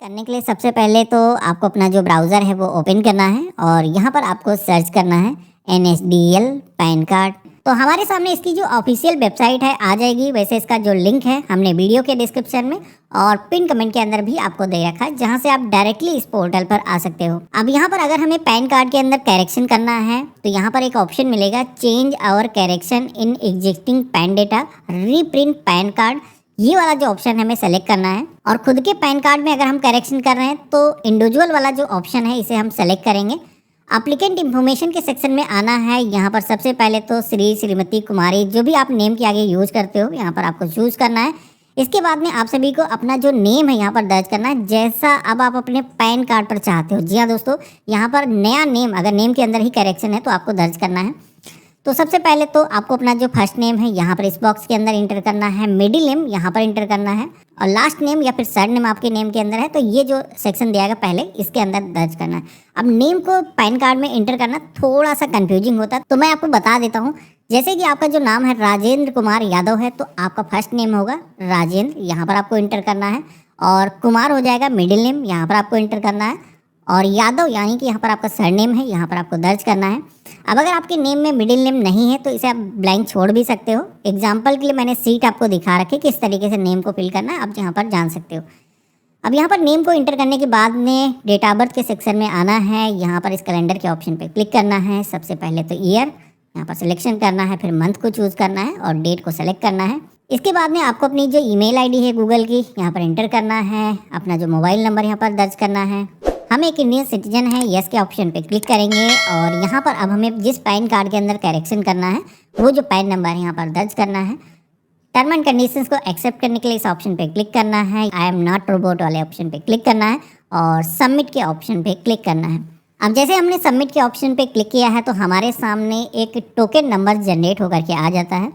करने के लिए सबसे पहले तो आपको अपना जो ब्राउज़र है वो ओपन करना है और यहाँ पर आपको सर्च करना है NSDL पैन कार्ड। तो हमारे सामने इसकी जो ऑफिशियल वेबसाइट है आ जाएगी। वैसे इसका जो लिंक है हमने वीडियो के डिस्क्रिप्शन में और पिन कमेंट के अंदर भी आपको दे रखा है, जहाँ से आप डायरेक्टली इस पोर्टल पर आ सकते हो। अब यहाँ पर अगर हमें पैन कार्ड के अंदर करेक्शन करना है तो यहाँ पर एक ऑप्शन मिलेगा, change our correction in existing PAN data, reprint PAN card. ये वाला जो ऑप्शन है हमें सेलेक्ट करना है और खुद के पैन कार्ड में अगर हम करेक्शन कर रहे हैं तो इंडिविजुअल वाला जो ऑप्शन है इसे हम सेलेक्ट करेंगे। एप्लीकेंट इन्फॉर्मेशन के सेक्शन में आना है। यहाँ पर सबसे पहले तो श्री, श्रीमती, कुमारी, जो भी आप नेम के आगे यूज करते हो यहाँ पर आपको चूज करना है। इसके बाद में आप सभी को अपना जो नेम है यहाँ पर दर्ज करना है, जैसा अब आप अपने पैन कार्ड पर चाहते हो। जी हाँ दोस्तों, यहाँ पर नया नेम, अगर नेम के अंदर ही करेक्शन है तो आपको दर्ज करना है। तो सबसे पहले तो आपको अपना जो फर्स्ट नेम है यहाँ पर इस बॉक्स के अंदर इंटर करना है, मिडिल नेम यहाँ पर इंटर करना है और लास्ट नेम या फिर सरनेम नेम आपके नेम के अंदर है तो ये जो सेक्शन दिया गया पहले इसके अंदर दर्ज करना है। अब नेम को पैन कार्ड में इंटर करना थोड़ा सा कंफ्यूजिंग होता है, तो मैं आपको बता देता हूँ। जैसे कि आपका जो नाम है राजेंद्र कुमार यादव है तो आपका फर्स्ट नेम होगा राजेंद्र, यहाँ पर आपको इंटर करना है और कुमार हो जाएगा मिडिल नेम, यहाँ पर आपको इंटर करना है और यादव यानी कि यहाँ पर आपका सरनेम है, यहाँ पर आपको दर्ज करना है। अब अगर आपके नेम में मिडिल नेम नहीं है तो इसे आप ब्लैंक छोड़ भी सकते हो। एग्जाम्पल के लिए मैंने सीट आपको दिखा रखी किस तरीके से नेम को फिल करना है, आप यहाँ पर जान सकते हो। अब यहाँ पर नेम को इंटर करने के बाद में डेट ऑफ बर्थ के सेक्शन में आना है। यहाँ पर इस कैलेंडर के ऑप्शन पे क्लिक करना है। सबसे पहले तो ईयर यहाँ पर सिलेक्शन करना है, फिर मंथ को चूज़ करना है और डेट को सेलेक्ट करना है। इसके बाद में आपको अपनी जो ईमेल आईडी है गूगल की यहाँ पर इंटर करना है। अपना जो मोबाइल नंबर यहाँ पर दर्ज करना है। हम एक इंडियन सिटीजन हैं, यस के ऑप्शन पे क्लिक करेंगे और यहाँ पर अब हमें जिस पैन कार्ड के अंदर करेक्शन करना है वो जो पैन नंबर यहाँ पर दर्ज करना है। टर्म एंड कंडीशंस को एक्सेप्ट करने के लिए इस ऑप्शन पे क्लिक करना है। आई एम नॉट रोबोट वाले ऑप्शन पे क्लिक करना है और सबमिट के ऑप्शन पे क्लिक करना है। अब जैसे हमने सबमिट के ऑप्शन पे क्लिक किया है तो हमारे सामने एक टोकन नंबर जनरेट होकर के आ जाता है।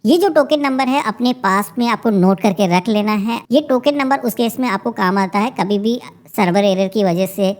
ये जो टोकन नंबर है अपने पास में आपको नोट करके रख लेना है। ये टोकन नंबर उस केस में आपको काम आता है कभी भी सर्वर एरर की वजह से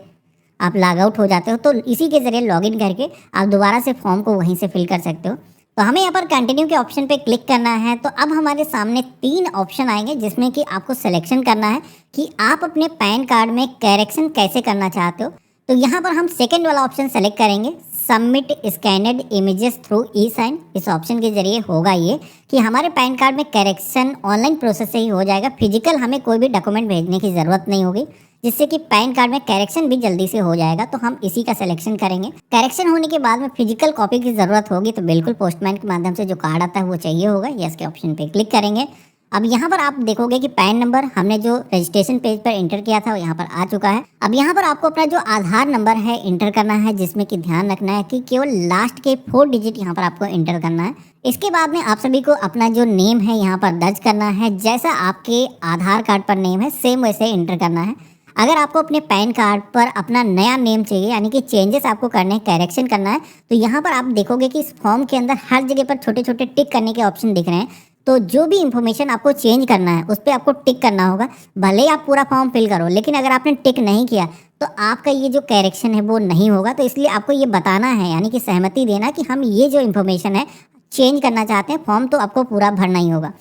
आप लॉग आउट हो जाते हो तो इसी के ज़रिए लॉगिन करके आप दोबारा से फॉर्म को वहीं से फिल कर सकते हो। तो हमें यहाँ पर कंटिन्यू के ऑप्शन पे क्लिक करना है। तो अब हमारे सामने 3 ऑप्शन आएंगे जिसमें कि आपको सिलेक्शन करना है कि आप अपने पैन कार्ड में करेक्शन कैसे करना चाहते हो। तो यहाँ पर हम सेकेंड वाला ऑप्शन सेलेक्ट करेंगे, सबमिट स्कैनड इमेजेस थ्रू ई साइन। इस ऑप्शन के जरिए होगा ये कि हमारे पैन कार्ड में करेक्शन ऑनलाइन प्रोसेस से ही हो जाएगा। फिजिकल हमें कोई भी डॉक्यूमेंट भेजने की ज़रूरत नहीं होगी, जिससे कि पैन कार्ड में करेक्शन भी जल्दी से हो जाएगा। तो हम इसी का सिलेक्शन करेंगे। करेक्शन होने के बाद में फिजिकल कॉपी की ज़रूरत होगी तो बिल्कुल पोस्टमैन के माध्यम से जो कार्ड आता है वो चाहिए होगा। यस के ऑप्शन पे क्लिक करेंगे। अब यहाँ पर आप देखोगे कि पैन नंबर हमने जो रजिस्ट्रेशन पेज पर इंटर किया था वो यहाँ पर आ चुका है। अब यहाँ पर आपको अपना जो आधार नंबर है इंटर करना है, जिसमें कि ध्यान रखना है कि केवल लास्ट के 4 डिजिट यहाँ पर आपको इंटर करना है। इसके बाद में आप सभी को अपना जो नेम है यहाँ पर दर्ज करना है। जैसा आपके आधार कार्ड पर नेम है सेम वैसे इंटर करना है। अगर आपको अपने पैन कार्ड पर अपना नया नेम चाहिए यानी कि चेंजेस आपको करने हैं, करेक्शन करना है, तो यहाँ पर आप देखोगे कि इस फॉर्म के अंदर हर जगह पर छोटे छोटे टिक करने के ऑप्शन दिख रहे हैं। तो जो भी इंफॉर्मेशन आपको चेंज करना है उस पर आपको टिक करना होगा। भले ही आप पूरा फॉर्म फिल करो, लेकिन अगर आपने टिक नहीं किया तो आपका ये जो करेक्शन है वो नहीं होगा। तो इसलिए आपको ये बताना है यानी कि सहमति देना कि हम ये जो इन्फॉर्मेशन है चेंज करना चाहते हैं। फॉर्म तो आपको पूरा भरना ही होगा।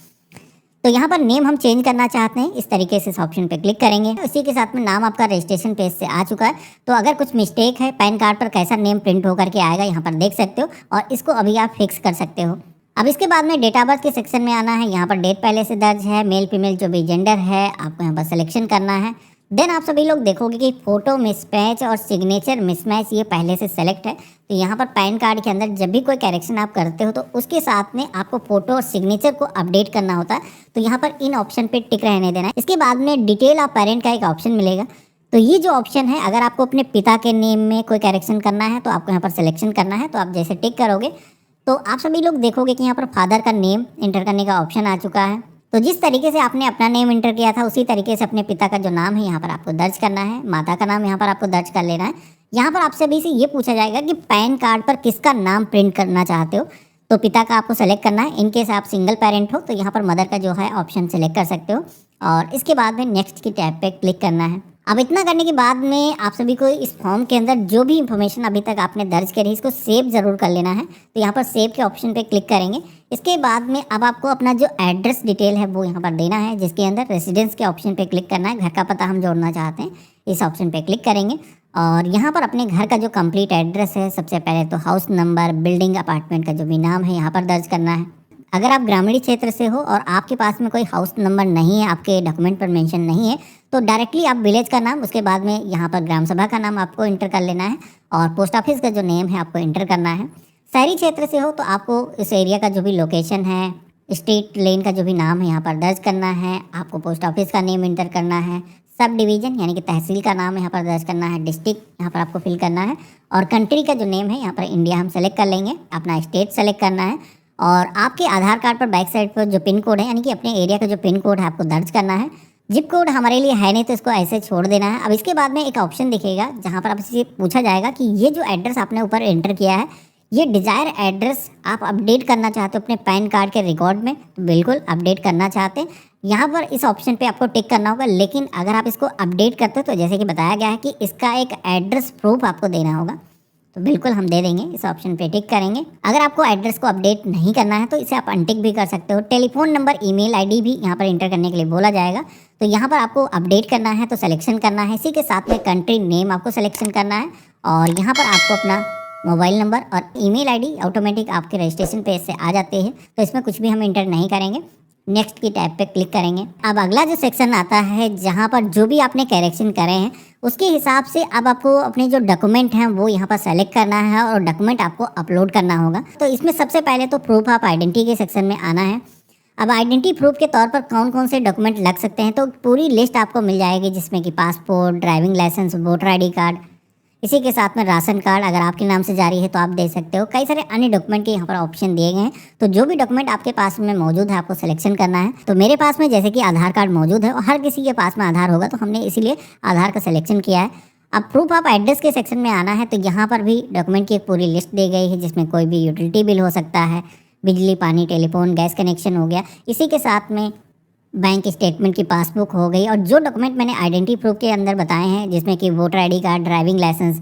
तो यहाँ पर नेम हम चेंज करना चाहते हैं, इस तरीके से इस ऑप्शन पे क्लिक करेंगे। इसी के साथ में नाम आपका रजिस्ट्रेशन पेज से आ चुका है। तो अगर कुछ मिस्टेक है पैन कार्ड पर कैसा नेम प्रिंट होकर के आएगा यहाँ पर देख सकते हो और इसको अभी आप फिक्स कर सकते हो। अब इसके बाद में डेट ऑफ बर्थ के सेक्शन में आना है। यहाँ पर डेट पहले से दर्ज है, मेल फीमेल जो भी जेंडर है आपको यहाँ पर सिलेक्शन करना है। देन आप सभी लोग देखोगे कि फ़ोटो मिसमैच और सिग्नेचर मिसमैच ये पहले से सेलेक्ट है। तो यहाँ पर पैन कार्ड के अंदर जब भी कोई करेक्शन आप करते हो तो उसके साथ में आपको फ़ोटो और सिग्नेचर को अपडेट करना होता है। तो यहाँ पर इन ऑप्शन पे टिक रहने देना है। इसके बाद में डिटेल ऑफ पेरेंट का एक ऑप्शन मिलेगा। तो ये जो ऑप्शन है अगर आपको अपने पिता के नेम में कोई करेक्शन करना है तो आपको यहाँ पर सिलेक्शन करना है। तो आप जैसे टिक करोगे तो आप सभी लोग देखोगे कि यहाँ पर फादर का नेम इंटर करने का ऑप्शन आ चुका है। तो जिस तरीके से आपने अपना नेम इंटर किया था उसी तरीके से अपने पिता का जो नाम है यहाँ पर आपको दर्ज करना है। माता का नाम यहाँ पर आपको दर्ज कर लेना है। यहाँ पर आपसे अभी से ये पूछा जाएगा कि पैन कार्ड पर किसका नाम प्रिंट करना चाहते हो। तो पिता का आपको सेलेक्ट करना है। इनकेस आप सिंगल पेरेंट हो तो यहाँ पर मदर का जो है ऑप्शन सेलेक्ट कर सकते हो और इसके बाद में नेक्स्ट की टैब पे क्लिक करना है। अब इतना करने के बाद में आप सभी को इस फॉर्म के अंदर जो भी इन्फॉर्मेशन अभी तक आपने दर्ज करी इसको सेव ज़रूर कर लेना है। तो यहाँ पर सेव के ऑप्शन पे क्लिक करेंगे। इसके बाद में अब आपको अपना जो एड्रेस डिटेल है वो यहाँ पर देना है, जिसके अंदर रेसिडेंस के ऑप्शन पे क्लिक करना है। घर का पता हम जोड़ना चाहते हैं, इस ऑप्शन पे क्लिक करेंगे और यहाँ पर अपने घर का जो कंप्लीट एड्रेस है, सबसे पहले तो हाउस नंबर, बिल्डिंग, अपार्टमेंट का जो भी नाम है यहाँ पर दर्ज करना है। अगर आप ग्रामीण क्षेत्र से हो और आपके पास में कोई हाउस नंबर नहीं है, आपके डॉक्यूमेंट पर मेंशन नहीं है, तो डायरेक्टली आप विलेज का नाम, उसके बाद में यहाँ पर ग्राम सभा का नाम आपको इंटर कर लेना है और पोस्ट ऑफिस का जो नेम है आपको इंटर करना है। शहरी क्षेत्र से हो तो आपको इस एरिया का जो भी लोकेशन है, स्ट्रीट लेन का जो भी नाम है यहाँ पर दर्ज करना है। आपको पोस्ट ऑफिस का नेम इंटर करना है। सब डिवीज़न यानी कि तहसील का नाम यहाँ पर दर्ज करना है। डिस्ट्रिक्ट यहाँ पर आपको फिल करना है और कंट्री का जो नेम है यहाँ पर इंडिया हम सेलेक्ट कर लेंगे। अपना स्टेट सेलेक्ट करना है और आपके आधार कार्ड पर बैक साइड पर जो पिन कोड है यानी कि अपने एरिया का जो पिन कोड है आपको दर्ज करना है। जिप कोड हमारे लिए है नहीं तो इसको ऐसे छोड़ देना है। अब इसके बाद में एक ऑप्शन दिखेगा जहाँ पर आपसे पूछा जाएगा कि ये जो एड्रेस आपने ऊपर एंटर किया है, ये डिज़ायर एड्रेस आप अपडेट करना चाहते हो अपने पैन कार्ड के रिकॉर्ड में, तो बिल्कुल अपडेट करना चाहते हैं। यहाँ पर इस ऑप्शन पे आपको टिक करना होगा। लेकिन अगर आप इसको अपडेट करते हो तो जैसे कि बताया गया है कि इसका एक एड्रेस प्रूफ आपको देना होगा, तो बिल्कुल हम दे देंगे। इस ऑप्शन पे टिक करेंगे। अगर आपको एड्रेस को अपडेट नहीं करना है तो इसे आप अनटिक भी कर सकते हो। टेलीफोन नंबर, ईमेल आईडी भी यहाँ पर इंटर करने के लिए बोला जाएगा। तो यहाँ पर आपको अपडेट करना है तो सिलेक्शन करना है। इसी के साथ में कंट्री नेम आपको सिलेक्शन करना है और यहाँ पर आपको अपना मोबाइल नंबर और ईमेल आईडी ऑटोमेटिक आपके रजिस्ट्रेशन पेज से आ जाते हैं, तो इसमें कुछ भी हम इंटर नहीं करेंगे। नेक्स्ट की टैब पे क्लिक करेंगे। अब अगला जो सेक्शन आता है जहाँ पर जो भी आपने करेक्शन करे हैं उसके हिसाब से अब आपको अपने जो डॉक्यूमेंट हैं वो यहाँ पर सेलेक्ट करना है और डॉक्यूमेंट आपको अपलोड करना होगा। तो इसमें सबसे पहले तो प्रूफ ऑफ आइडेंटिटी के सेक्शन में आना है। अब आइडेंटिटी प्रूफ के तौर पर कौन कौन से डॉक्यूमेंट लग सकते हैं तो पूरी लिस्ट आपको मिल जाएगी, जिसमें कि passport, driving licence, voter ID card, इसी के साथ में राशन कार्ड अगर आपके नाम से जारी है तो आप दे सकते हो। कई सारे अन्य डॉक्यूमेंट के यहाँ पर ऑप्शन दिए गए हैं। तो जो भी डॉक्यूमेंट आपके पास में मौजूद है आपको सिलेक्शन करना है। तो मेरे पास में जैसे कि आधार कार्ड मौजूद है और हर किसी के पास में आधार होगा, तो हमने इसीलिए आधार का सिलेक्शन किया है। अब प्रूफ ऑफ एड्रेस के सेक्शन में आना है। तो यहाँ पर भी डॉक्यूमेंट की एक पूरी लिस्ट दी गई है, जिसमें कोई भी यूटिलिटी बिल हो सकता है, बिजली, पानी, टेलीफोन, गैस कनेक्शन हो गया। इसी के साथ में बैंक स्टेटमेंट की पासबुक हो गई और जो डॉक्यूमेंट मैंने आइडेंटिटी प्रूफ के अंदर बताए हैं, जिसमें कि voter ID card, driving licence,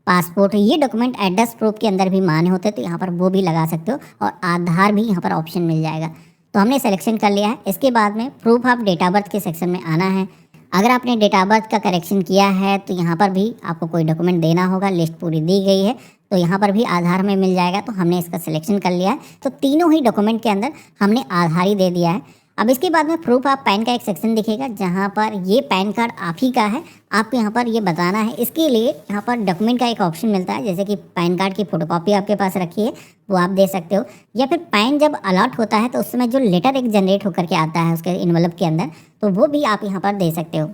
passport, ये डॉक्यूमेंट एड्रेस प्रूफ के अंदर भी मान्य होते हैं, तो यहाँ पर वो भी लगा सकते हो और आधार भी यहाँ पर ऑप्शन मिल जाएगा। तो हमने सिलेक्शन कर लिया है। इसके बाद में proof of date of birth के सेक्शन में आना है। अगर आपने डेट ऑफ बर्थ का करेक्शन किया है तो यहाँ पर भी आपको कोई डॉक्यूमेंट देना होगा। लिस्ट पूरी दी गई है तो यहाँ पर भी आधार में मिल जाएगा। तो हमने इसका सिलेक्शन कर लिया है। तो तीनों ही डॉक्यूमेंट के अंदर हमने आधार ही दे दिया है। अब इसके बाद में प्रूफ ऑफ पैन का एक सेक्शन दिखेगा जहाँ पर ये पैन कार्ड आप ही का है, आपको यहाँ पर ये बताना है। इसके लिए यहाँ पर डॉक्यूमेंट का एक ऑप्शन मिलता है, जैसे कि पैन कार्ड की फोटोकॉपी आपके पास रखी है वो आप दे सकते हो, या फिर पैन जब अलॉट होता है तो उस समय जो लेटर एक जनरेट होकर के आता है उसके इन्वेलप के अंदर, तो वो भी आप यहाँ पर दे सकते हो।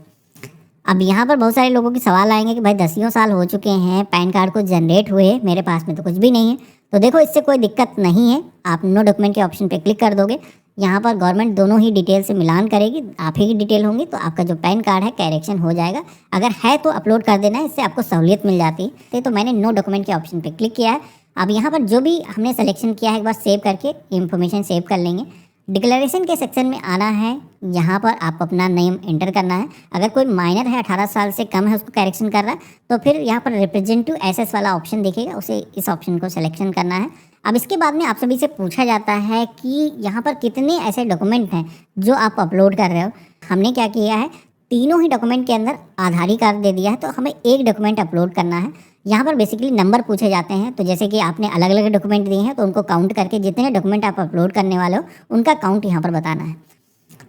अब यहाँ पर बहुत सारे लोगों के सवाल आएंगे कि भाई 10 साल हो चुके हैं पैन कार्ड को जनरेट हुए, मेरे पास में तो कुछ भी नहीं है। तो देखो, इससे कोई दिक्कत नहीं है। आप नो डॉक्यूमेंट के ऑप्शन पे क्लिक कर दोगे। यहाँ पर गवर्नमेंट दोनों ही डिटेल से मिलान करेगी, आप ही की डिटेल होंगी, तो आपका जो पैन कार्ड है करेक्शन हो जाएगा। अगर है तो अपलोड कर देना है, इससे आपको सहूलियत मिल जाती है। तो मैंने नो डॉक्यूमेंट के ऑप्शन पे क्लिक किया है। अब यहाँ पर जो भी हमने सिलेक्शन किया है एक बार सेव करके इन्फॉर्मेशन सेव कर लेंगे। डिक्लेरेशन के सेक्शन में आना है। यहाँ पर आपको अपना नेम एंटर करना है। अगर कोई माइनर है 18 साल से कम है उसको करेक्शन कर रहा है तो फिर यहाँ पर रिप्रेजेंटेटिव एसेस वाला ऑप्शन दिखेगा, उसे इस ऑप्शन को सिलेक्शन करना है। अब इसके बाद में आप सभी से पूछा जाता है कि यहाँ पर कितने ऐसे डॉक्यूमेंट हैं जो आप अपलोड कर रहे हो। हमने क्या किया है, तीनों ही डॉक्यूमेंट के अंदर आधार कार्ड दे दिया है, तो हमें एक डॉक्यूमेंट अपलोड करना है। यहाँ पर बेसिकली नंबर पूछे जाते हैं, तो जैसे कि आपने अलग अलग डॉक्यूमेंट दिए हैं तो उनको काउंट करके जितने डॉक्यूमेंट आप अपलोड करने वाले हो उनका काउंट यहाँ पर बताना है।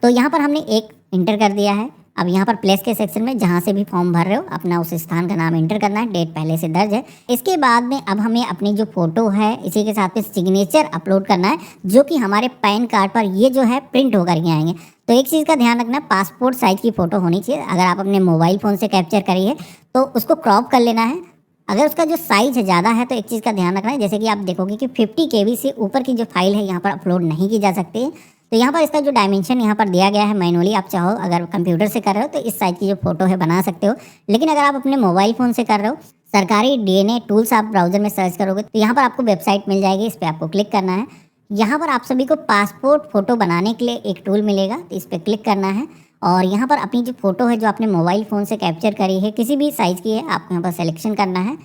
तो यहाँ पर हमने एक इंटर कर दिया है। अब यहाँ पर प्लेस के सेक्शन में जहाँ से भी फॉर्म भर रहे हो अपना उस स्थान का नाम एंटर करना है, डेट पहले से दर्ज है। इसके बाद में अब हमें अपनी जो फोटो है इसी के साथ में सिग्नेचर अपलोड करना है, जो कि हमारे पैन कार्ड पर ये जो है प्रिंट होकर के आएंगे। तो एक चीज़ का ध्यान रखना, पासपोर्ट साइज की फ़ोटो होनी चाहिए। अगर आप अपने मोबाइल फ़ोन से कैप्चर करिए तो उसको क्रॉप कर लेना है। अगर उसका जो साइज़ है ज़्यादा है तो एक चीज़ का ध्यान रखना है, जैसे कि आप देखोगे कि 50 KB से ऊपर की जो फाइल है यहाँ पर अपलोड नहीं की जा सकती है। तो यहाँ पर इसका जो डायमेंशन यहाँ पर दिया गया है मैनुअली, आप चाहो अगर कंप्यूटर से कर रहे हो तो इस साइज की जो फोटो है बना सकते हो। लेकिन अगर आप अपने मोबाइल फ़ोन से कर रहे हो, सरकारी DNA टूल्स आप ब्राउज़र में सर्च करोगे तो यहाँ पर आपको वेबसाइट मिल जाएगी, इस पर आपको क्लिक करना है। यहाँ पर आप सभी को पासपोर्ट फ़ोटो बनाने के लिए एक टूल मिलेगा, तो इस पर क्लिक करना है और यहाँ पर अपनी जो फ़ोटो है जो आपने मोबाइल फ़ोन से कैप्चर करी है, किसी भी साइज़ की है, आपको यहाँ पर सिलेक्शन करना है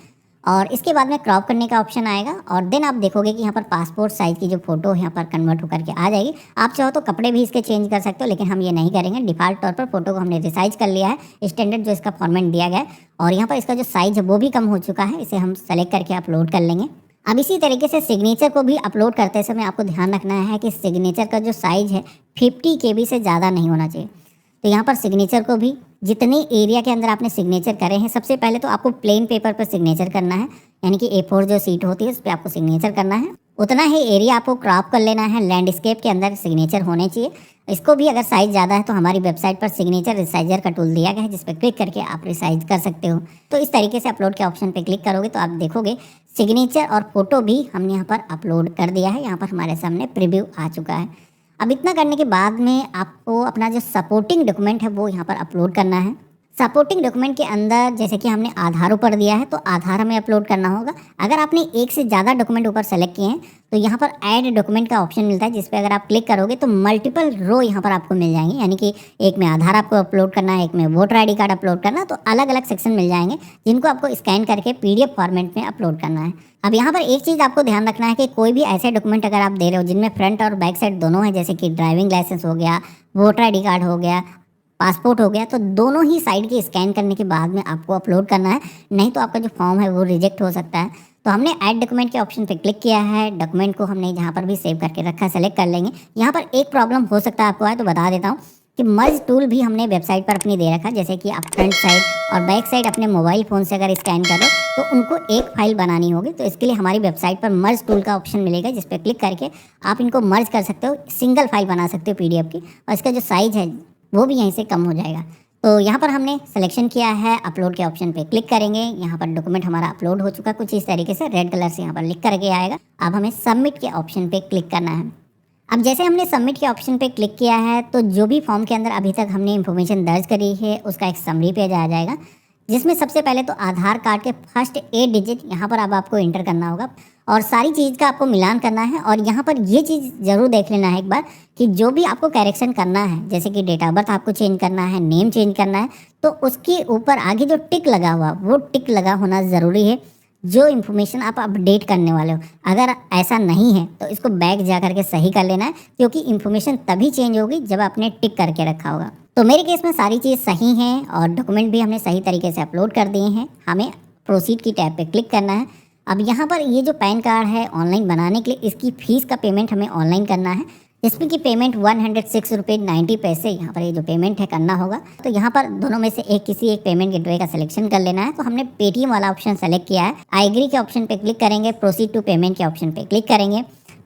और इसके बाद में क्रॉप करने का ऑप्शन आएगा और देन आप देखोगे कि यहाँ पर पासपोर्ट साइज़ की जो फ़ोटो है यहाँ पर कन्वर्ट होकर के आ जाएगी। आप चाहो तो कपड़े भी इसके चेंज कर सकते हो, लेकिन हम ये नहीं करेंगे। डिफ़ॉल्ट तौर पर फ़ोटो को हमने रिसाइज कर लिया है, स्टैंडर्ड जो इसका फॉर्मेट दिया गया है और यहाँ पर इसका जो साइज़ है वो भी कम हो चुका है, इसे हम सेलेक्ट करके अपलोड कर लेंगे। अब इसी तरीके से सिग्नेचर को भी अपलोड करते समय आपको ध्यान रखना है कि सिग्नेचर का जो साइज़ है 50 KB से ज़्यादा नहीं होना चाहिए। तो यहाँ पर सिग्नेचर को भी जितने एरिया के अंदर आपने सिग्नेचर करे हैं, सबसे पहले तो आपको प्लेन पेपर पर सिग्नेचर करना है, यानी कि A4 जो सीट होती है उस पर आपको सिग्नेचर करना है। उतना ही एरिया आपको क्रॉप कर लेना है, लैंडस्केप के अंदर सिग्नेचर होने चाहिए। इसको भी अगर साइज़ ज़्यादा है तो हमारी वेबसाइट पर सिग्नेचर रिसाइजर का टूल दिया गया है, जिस पर क्लिक करके आप रिसाइज कर सकते हो। तो इस तरीके से अपलोड के ऑप्शन पर क्लिक करोगे तो आप देखोगे सिग्नेचर और फोटो भी हमने यहाँ पर अपलोड कर दिया है। यहाँ पर हमारे सामने प्रीव्यू आ चुका है। अब इतना करने के बाद में आपको अपना जो सपोर्टिंग डॉक्यूमेंट है वो यहाँ पर अपलोड करना है। सपोर्टिंग डॉक्यूमेंट के अंदर जैसे कि हमने आधार ऊपर दिया है तो आधार हमें अपलोड करना होगा। अगर आपने एक से ज़्यादा डॉक्यूमेंट ऊपर सेलेक्ट किए हैं तो यहाँ पर ऐड डॉक्यूमेंट का ऑप्शन मिलता है, जिस पर अगर आप क्लिक करोगे तो मल्टीपल रो यहाँ पर आपको मिल जाएंगे, यानी कि एक में आधार आपको अपलोड करना है, एक में वोटर ID कार्ड अपलोड करना है, तो अलग अलग सेक्शन मिल जाएंगे जिनको आपको स्कैन करके PDF फॉर्मेट में अपलोड करना है। अब यहाँ पर एक चीज़ आपको ध्यान रखना है कि कोई भी ऐसे डॉक्यूमेंट अगर आप दे रहे हो जिनमें फ्रंट और बैक साइड दोनों है, जैसे कि ड्राइविंग लाइसेंस हो गया, वोटर ID कार्ड हो गया, पासपोर्ट हो गया, तो दोनों ही साइड के स्कैन करने के बाद में आपको अपलोड करना है, नहीं तो आपका जो फॉर्म है वो रिजेक्ट हो सकता है। तो हमने ऐड डॉक्यूमेंट के ऑप्शन पे क्लिक किया है, डॉक्यूमेंट को हमने जहाँ पर भी सेव करके रखा है सेलेक्ट कर लेंगे। यहाँ पर एक प्रॉब्लम हो सकता है आपको आए तो बता देता हूँ कि मर्ज टूल भी हमने वेबसाइट पर अपनी दे रखा है, जैसे कि आप फ्रंट साइड और बैक साइड अपने मोबाइल फ़ोन से अगर स्कैन करो तो उनको एक फाइल बनानी होगी। तो इसके लिए हमारी वेबसाइट पर मर्ज टूल का ऑप्शन मिलेगा, जिस पर क्लिक करके आप इनको मर्ज कर सकते हो, सिंगल फाइल बना सकते हो PDF की, और इसका जो साइज़ है वो भी यहीं से कम हो जाएगा। तो यहाँ पर हमने सिलेक्शन किया है, अपलोड के ऑप्शन पे क्लिक करेंगे। यहाँ पर डॉक्यूमेंट हमारा अपलोड हो चुका है, कुछ इस तरीके से रेड कलर से यहाँ पर लिख करके आएगा। अब हमें सबमिट के ऑप्शन पे क्लिक करना है। अब जैसे हमने सबमिट के ऑप्शन पे क्लिक किया है तो जो भी फॉर्म के अंदर अभी तक हमने इन्फॉर्मेशन दर्ज करी है उसका एक समरी पेज आ जाएगा, जिसमें सबसे पहले तो आधार कार्ड के फर्स्ट 8 डिजिट यहाँ पर अब आपको इंटर करना होगा और सारी चीज़ का आपको मिलान करना है। और यहाँ पर ये चीज़ ज़रूर देख लेना है एक बार कि जो भी आपको करेक्शन करना है, जैसे कि डेट ऑफ बर्थ आपको चेंज करना है, नेम चेंज करना है, तो उसके ऊपर आगे जो टिक लगा हुआ वो टिक लगा होना ज़रूरी है, जो इन्फॉर्मेशन आप अपडेट करने वाले हो। अगर ऐसा नहीं है तो इसको बैक जा करके सही कर लेना है, क्योंकि इन्फॉर्मेशन तभी चेंज होगी जब आपने टिक करके रखा होगा। तो मेरे केस में सारी चीज़ सही हैं और डॉक्यूमेंट भी हमने सही तरीके से अपलोड कर दिए हैं। हमें प्रोसीड की टैब पे क्लिक करना है। अब यहाँ पर ये जो पैन कार्ड है ऑनलाइन बनाने के लिए, इसकी फ़ीस का पेमेंट हमें ऑनलाइन करना है, जिसमें कि पेमेंट 106 रुपये 90 पैसे यहाँ पर ये जो पेमेंट है करना होगा। तो यहाँ पर दोनों में से किसी एक पेमेंट गेटवे का सिलेक्शन कर लेना है। तो हमने पेटीएम वाला ऑप्शन सेलेक्ट किया है। आई एग्री के ऑप्शन पे क्लिक करेंगे, प्रोसीड टू पेमेंट के ऑप्शन पे क्लिक करेंगे,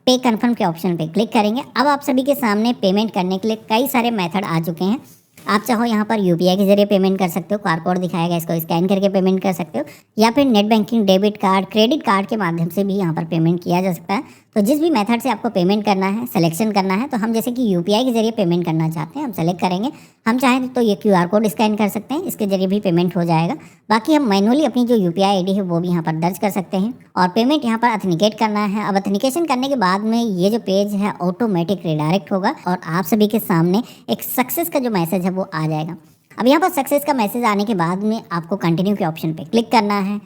पे कन्फर्म के ऑप्शन पे क्लिक करेंगे। अब आप सभी के सामने पेमेंट करने के लिए कई सारे मेथड आ चुके हैं। आप चाहो यहाँ पर UPI के जरिए पेमेंट कर सकते हो, QR कोड दिखाएगा, इसको स्कैन करके पेमेंट कर सकते हो, या फिर net banking, debit card, credit card के माध्यम से भी यहाँ पर पेमेंट किया जा सकता है। तो जिस भी मेथड से आपको पेमेंट करना है, सिलेक्शन करना है, तो हम जैसे कि UPI के जरिए पेमेंट करना चाहते हैं, हम सेलेक्ट करेंगे। हम चाहें तो ये QR कोड स्कैन कर सकते हैं, इसके जरिए भी पेमेंट हो जाएगा। बाकी हम मैनुअली अपनी जो UPI ID है वो भी यहाँ पर दर्ज कर सकते हैं और पेमेंट यहाँ पर ऑथेंटिकेट करना है। अब ऑथेंटिकेशन करने के बाद में ये जो पेज है ऑटोमेटिक रिडायरेक्ट होगा और आप सभी के सामने एक सक्सेस का जो मैसेज है वो आ जाएगा। अब यहाँ पर सक्सेस का मैसेज आने के बाद में आपको कंटिन्यू के ऑप्शन पे क्लिक करना है,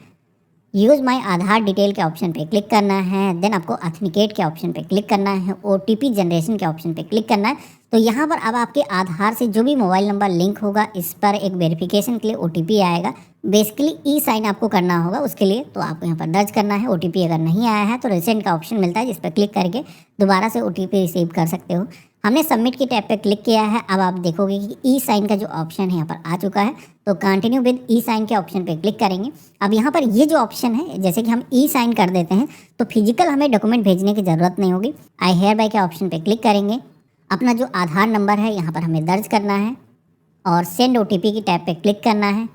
यूज़ माय आधार डिटेल के ऑप्शन पे क्लिक करना है, देन आपको ऑथेंटिकेट के ऑप्शन पे क्लिक करना है, OTP जनरेशन के ऑप्शन पे क्लिक करना है। तो यहाँ पर अब आपके आधार से जो भी मोबाइल नंबर लिंक होगा, इस पर एक वेरिफिकेशन के लिए OTP आएगा। बेसिकली E-साइन आपको करना होगा उसके लिए, तो आपको यहाँ पर दर्ज करना है। OTP अगर नहीं आया है तो रिसेंट का ऑप्शन मिलता है, जिस पर क्लिक करके दोबारा से OTP रिसीव कर सकते हो। हमने सबमिट की टैब पे क्लिक किया है। अब आप देखोगे कि E-साइन का जो ऑप्शन है यहाँ पर आ चुका है, तो कंटिन्यू विद E-साइन के ऑप्शन पे क्लिक करेंगे। अब यहाँ पर ये जो ऑप्शन है, जैसे कि हम E-साइन कर देते हैं तो फिजिकल हमें डॉक्यूमेंट भेजने की ज़रूरत नहीं होगी। आई हेयर बाय के ऑप्शन पे क्लिक करेंगे, अपना जो आधार नंबर है यहाँ पर हमें दर्ज करना है और सेंड OTP की टैब पे क्लिक करना है।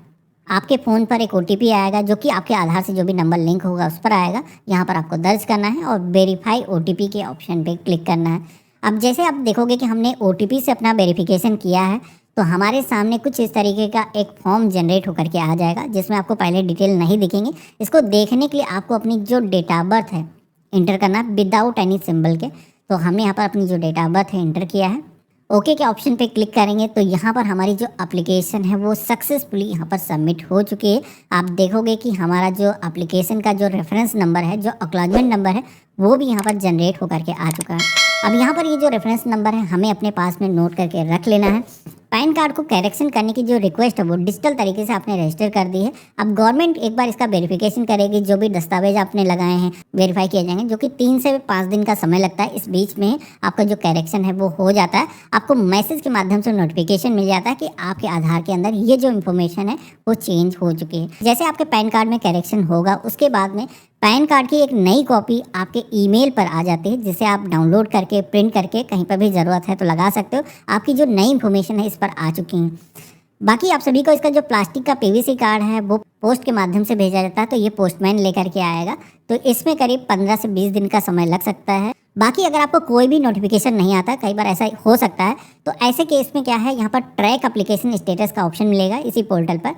आपके फ़ोन पर एक OTP आएगा जो कि आपके आधार से जो भी नंबर लिंक होगा उस पर आएगा, यहाँ पर आपको दर्ज करना है और वेरीफाई OTP के ऑप्शन पे क्लिक करना है। अब जैसे आप देखोगे कि हमने OTP से अपना वेरिफिकेशन किया है, तो हमारे सामने कुछ इस तरीके का एक फॉर्म जनरेट होकर के आ जाएगा, जिसमें आपको पहले डिटेल नहीं दिखेंगे। इसको देखने के लिए आपको अपनी जो डेट ऑफ बर्थ है इंटर करना है विदाउट एनी सिंबल के। तो हमने यहाँ पर अपनी जो डेट ऑफ बर्थ है इंटर किया है। ओके के ऑप्शन पे क्लिक करेंगे तो यहाँ पर हमारी जो एप्लीकेशन है वो सक्सेसफुली यहाँ पर सबमिट हो चुकी है। आप देखोगे कि हमारा जो एप्लीकेशन का जो रेफरेंस नंबर है, जो एक्नॉलेजमेंट नंबर है, वो भी यहाँ पर जनरेट होकर के आ चुका है। अब यहाँ पर ये जो रेफरेंस नंबर है हमें अपने पास में नोट करके रख लेना है। पैन कार्ड को करेक्शन करने की जो रिक्वेस्ट है वो डिजिटल तरीके से आपने रजिस्टर कर दी है। अब गवर्नमेंट एक बार इसका वेरिफिकेशन करेगी, जो भी दस्तावेज आपने लगाए हैं वेरीफाई किए जाएंगे, जो कि 3 से 5 दिन का समय लगता है। इस बीच में आपका जो करेक्शन है वो हो जाता है। आपको मैसेज के माध्यम से नोटिफिकेशन मिल जाता है कि आपके आधार के अंदर ये जो इन्फॉर्मेशन है वो चेंज हो चुकी है। जैसे आपके पैन कार्ड में करेक्शन होगा उसके बाद में पैन कार्ड की एक नई कॉपी आपके ईमेल पर आ जाती है, जिसे आप डाउनलोड करके प्रिंट करके कहीं पर भी ज़रूरत है तो लगा सकते हो। आपकी जो नई इन्फॉर्मेशन है इस पर आ चुकी है। बाकी आप सभी को इसका जो प्लास्टिक का पीवीसी कार्ड है वो पोस्ट के माध्यम से भेजा जाता है, तो ये पोस्टमैन लेकर के आएगा। तो इसमें करीब 15 से 20 दिन का समय लग सकता है। बाकी अगर आपको कोई भी नोटिफिकेशन नहीं आता, कई बार ऐसा हो सकता है, तो ऐसे केस में क्या है, यहाँ पर ट्रैक एप्लीकेशन स्टेटस का ऑप्शन मिलेगा इसी पोर्टल पर।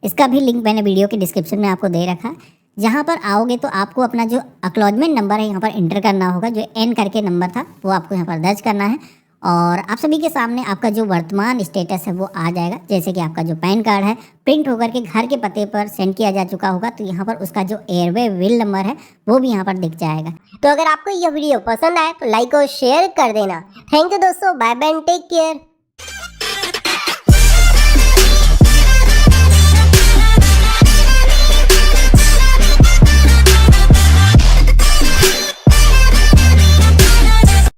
इसका भी लिंक मैंने वीडियो के डिस्क्रिप्शन में आपको दे रखा है। जहाँ पर आओगे तो आपको अपना जो एक्नॉलेजमेंट नंबर है यहाँ पर इंटर करना होगा। जो एन करके नंबर था वो आपको यहाँ पर दर्ज करना है और आप सभी के सामने आपका जो वर्तमान स्टेटस है वो आ जाएगा। जैसे कि आपका जो पैन कार्ड है प्रिंट होकर के घर के पते पर सेंड किया जा चुका होगा, तो यहाँ पर उसका जो एयरवे बिल नंबर है वो भी यहाँ पर दिख जाएगा। तो अगर आपको यह वीडियो पसंद आए तो लाइक और शेयर कर देना। थैंक यू दोस्तों, बाय बाय, टेक केयर।